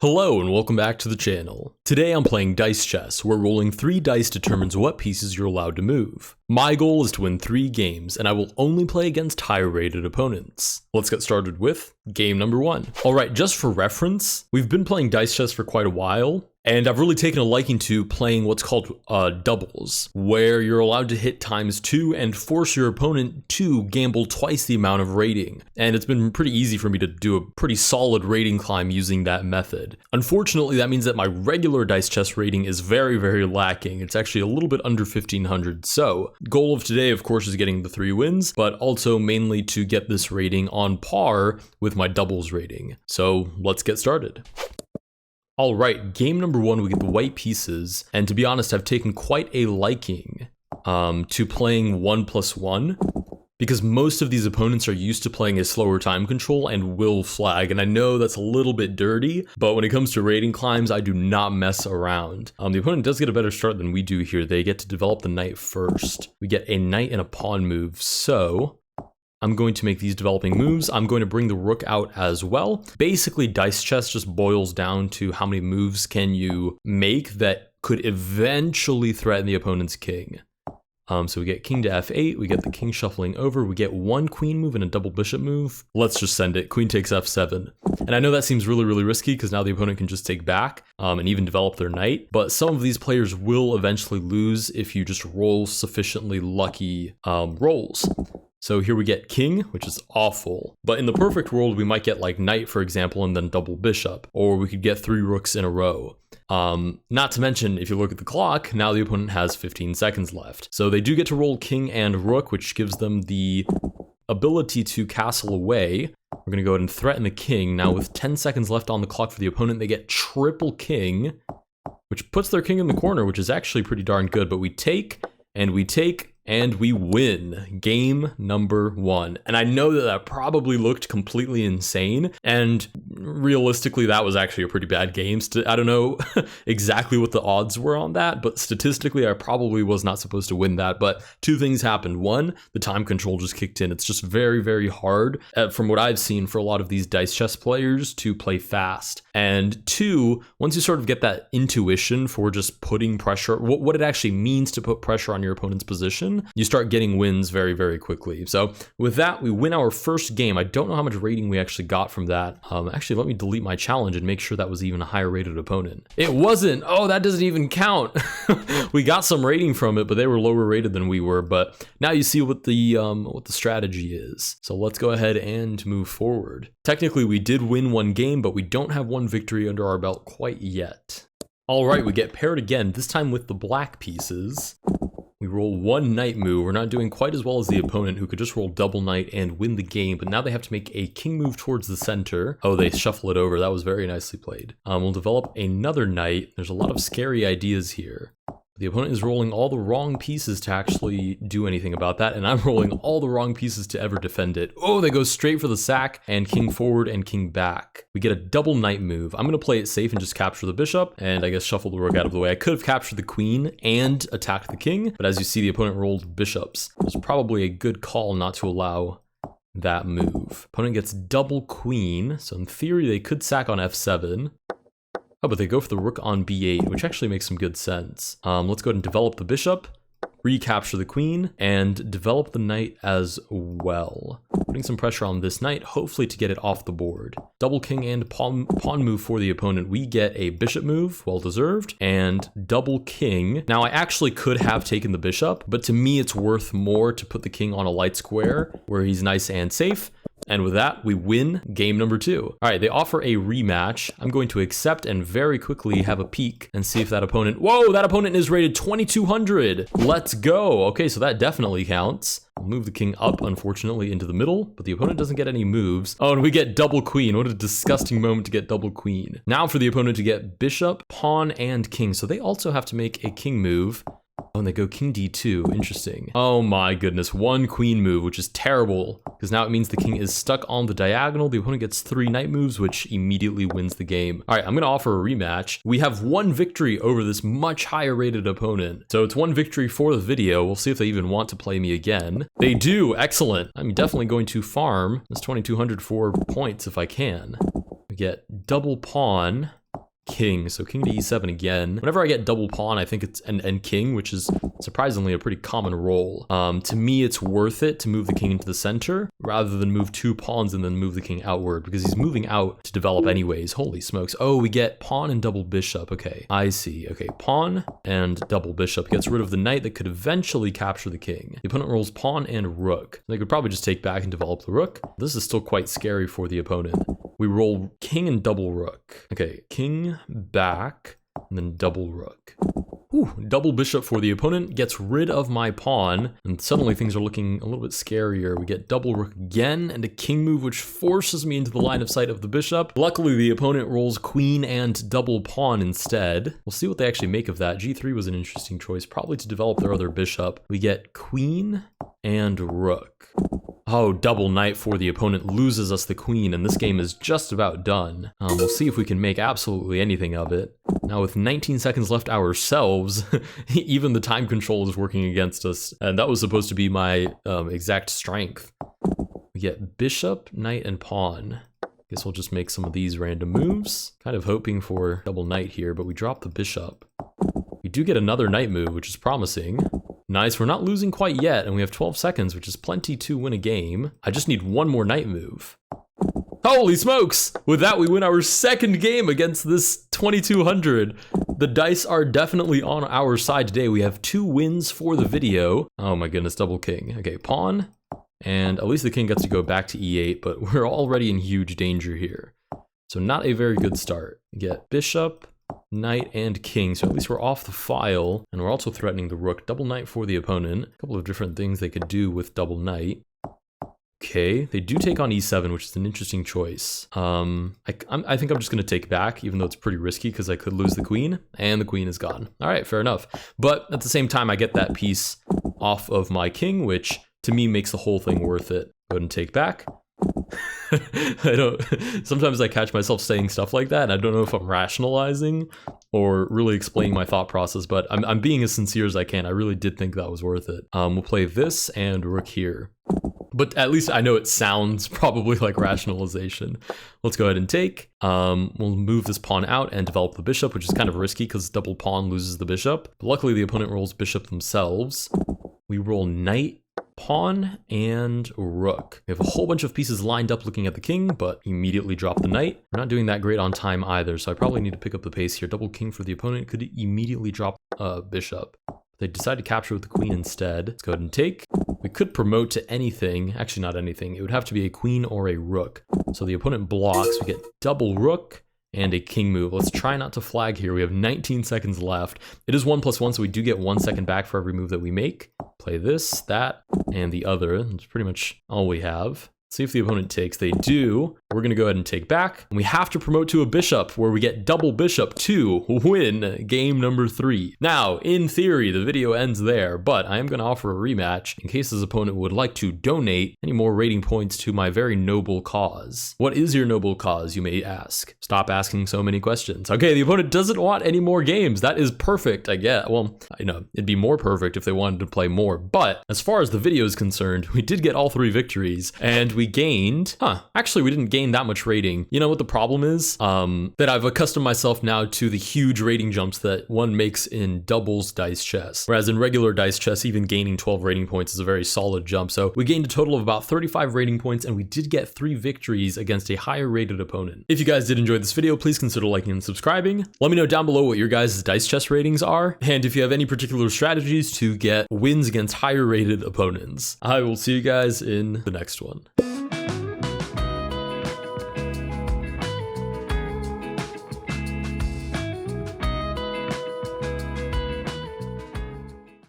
Hello and welcome back to the channel. Today I'm playing Dice Chess, where rolling 3 dice determines what pieces you're allowed to move. My goal is to win 3 games, and I will only play against higher rated opponents. Let's get started with game number 1. Alright, just for reference, we've been playing Dice Chess for quite a while, and I've really taken a liking to playing what's called doubles, where you're allowed to hit ×2 and force your opponent to gamble twice the amount of rating. And it's been pretty easy for me to do a pretty solid rating climb using that method. Unfortunately, that means that my regular Dice Chess rating is very lacking. It's actually a little bit under 1500. So, goal of today, of course, is getting the 3 wins, but also mainly to get this rating on par with my doubles rating. So, let's get started. Alright, game number 1, we get the white pieces, and to be honest, I've taken quite a liking to playing 1+1, because most of these opponents are used to playing a slower time control and will flag, and I know that's a little bit dirty, but when it comes to rating climbs, I do not mess around. The opponent does get a better start than we do here. They get to develop the knight first. We get a knight and a pawn move, so I'm going to make these developing moves. I'm going to bring the rook out as well. Basically, Dice Chess just boils down to how many moves can you make that could eventually threaten the opponent's king. So we get king to f8, we get the king shuffling over, we get 1 queen move and a double bishop move. Let's just send it. Queen takes f7. And I know that seems really risky because now the opponent can just take back and even develop their knight. But some of these players will eventually lose if you just roll sufficiently lucky rolls. So here we get king, which is awful. But in the perfect world, we might get like knight, for example, and then double bishop. Or we could get 3 rooks in a row. Not to mention, if you look at the clock, now the opponent has 15 seconds left. So they do get to roll king and rook, which gives them the ability to castle away. We're going to go ahead and threaten the king. Now with 10 seconds left on the clock for the opponent, they get triple king, which puts their king in the corner, which is actually pretty darn good. But we take, and we take, and we win game number 1. And I know that that probably looked completely insane, and realistically that was actually a pretty bad game. I don't know exactly what the odds were on that, but statistically I probably was not supposed to win that. But 2 things happened. 1, the time control just kicked in. It's just very hard, from what I've seen, for a lot of these Dice Chess players to play fast. And 2, once you sort of get that intuition for just putting pressure, what it actually means to put pressure on your opponent's position, you start getting wins very quickly. So with that, we win our first game. I don't know how much rating we actually got from that. Actually, let me delete my challenge and make sure that was even a higher rated opponent. It wasn't. Oh, that doesn't even count. We got some rating from it, but they were lower rated than we were. But now you see what the strategy is. So let's go ahead and move forward. Technically, we did win 1 game, but we don't have 1 victory under our belt quite yet. All right, we get paired again, this time with the black pieces. We roll 1 knight move. We're not doing quite as well as the opponent, who could just roll double knight and win the game, but now they have to make a king move towards the center. Oh, they shuffle it over. That was very nicely played. We'll develop another knight. There's a lot of scary ideas here. The opponent is rolling all the wrong pieces to actually do anything about that, and I'm rolling all the wrong pieces to ever defend it. Oh, they go straight for the sack, and king forward and king back. We get a double knight move. I'm going to play it safe and just capture the bishop, and I guess shuffle the rook out of the way. I could have captured the queen and attacked the king, but as you see, the opponent rolled bishops. It's probably a good call not to allow that move. Opponent gets double queen, so in theory they could sack on f7. Oh, but they go for the rook on b8, which actually makes some good sense. Let's go ahead and develop the bishop, recapture the queen, and develop the knight as well. Putting some pressure on this knight, hopefully to get it off the board. Double king and pawn move for the opponent. We get a bishop move, well deserved, and double king. Now I actually could have taken the bishop, but to me it's worth more to put the king on a light square where he's nice and safe. And with that, we win game number 2. All right, they offer a rematch. I'm going to accept and very quickly have a peek and see if that opponent... Whoa, that opponent is rated 2200. Let's go. Okay, so that definitely counts. I'll move the king up, unfortunately, into the middle, but the opponent doesn't get any moves. Oh, and we get double queen. What a disgusting moment to get double queen. Now for the opponent to get bishop, pawn, and king. So they also have to make a king move. Oh, and they go king d2. Interesting. Oh my goodness. 1 queen move, which is terrible, because now it means the king is stuck on the diagonal. The opponent gets 3 knight moves, which immediately wins the game. All right, I'm going to offer a rematch. We have 1 victory over this much higher rated opponent. So it's 1 victory for the video. We'll see if they even want to play me again. They do. Excellent. I'm definitely going to farm this 2200 for points if I can. We get double pawn. king. So king to e7 again. Whenever I get double pawn, I think it's and king, which is surprisingly a pretty common roll. To me, it's worth it to move the king into the center rather than move 2 pawns and then move the king outward, because he's moving out to develop anyways. Holy smokes. Oh, we get pawn and double bishop. Okay, I see. Okay, pawn and double bishop gets rid of the knight that could eventually capture the king. The opponent rolls pawn and rook. They could probably just take back and develop the rook. This is still quite scary for the opponent. We roll king and double rook. Okay, king back and then double rook. Ooh, double bishop for the opponent gets rid of my pawn, and suddenly things are looking a little bit scarier. We get double rook again and a king move, which forces me into the line of sight of the bishop. Luckily, the opponent rolls queen and double pawn instead. We'll see what they actually make of that. G3 was an interesting choice, probably to develop their other bishop. We get queen and rook. Oh, double knight for the opponent loses us the queen, and this game is just about done. We'll see if we can make absolutely anything of it. Now with 19 seconds left ourselves, even the time control is working against us, and that was supposed to be my exact strength. We get bishop, knight, and pawn. Guess we'll just make some of these random moves. Kind of hoping for double knight here, but we drop the bishop. We do get another knight move, which is promising. Nice, we're not losing quite yet, and we have 12 seconds, which is plenty to win a game. I just need one more knight move. Holy smokes! With that, we win our second game against this 2200. The dice are definitely on our side today. We have 2 wins for the video. Oh my goodness, double king. Okay, pawn, and at least the king gets to go back to e8, but we're already in huge danger here. So not a very good start. We get bishop, knight, and king, so at least we're off the file, and we're also threatening the rook. Double knight for the opponent. A couple of different things they could do with double knight. Okay, they do take on e7, which is an interesting choice. I think I'm just going to take back, even though it's pretty risky because I could lose the queen, and the queen is gone. All right, fair enough. But at the same time, I get that piece off of my king, which to me makes the whole thing worth it. Go ahead and take back. Sometimes I catch myself saying stuff like that, and I don't know if I'm rationalizing or really explaining my thought process, but I'm being as sincere as I can. I really did think that was worth it. We'll play this and rook here. But at least I know it sounds probably like rationalization. Let's go ahead and take. We'll move this pawn out and develop the bishop, which is kind of risky because double pawn loses the bishop. But luckily, the opponent rolls bishop themselves. We roll knight, pawn, and rook. We have a whole bunch of pieces lined up looking at the king, but immediately drop the knight. We're not doing that great on time either, so I probably need to pick up the pace here. Double king for the opponent could immediately drop bishop. They decide to capture with the queen instead. Let's go ahead and take. We could promote to anything. Actually, not anything. It would have to be a queen or a rook. So the opponent blocks. We get double rook and a king move. Let's try not to flag here. We have 19 seconds left. It is 1+1, so we do get 1 second back for every move that we make. Play this, that, and the other. That's pretty much all we have. See if the opponent takes. They do. We're going to go ahead and take back. And we have to promote to a bishop, where we get double bishop to win game number 3. Now, in theory, the video ends there, but I am going to offer a rematch in case his opponent would like to donate any more rating points to my very noble cause. What is your noble cause, you may ask? Stop asking so many questions. Okay, the opponent doesn't want any more games. That is perfect, I get. Well, I know, it'd be more perfect if they wanted to play more, but as far as the video is concerned, we did get all 3 victories, and we gained, actually we didn't gain that much rating. You know what the problem is? That I've accustomed myself now to the huge rating jumps that one makes in doubles dice chess. Whereas in regular dice chess, even gaining 12 rating points is a very solid jump. So we gained a total of about 35 rating points, and we did get 3 victories against a higher rated opponent. If you guys did enjoy this video, please consider liking and subscribing. Let me know down below what your guys' dice chess ratings are, and if you have any particular strategies to get wins against higher rated opponents. I will see you guys in the next one.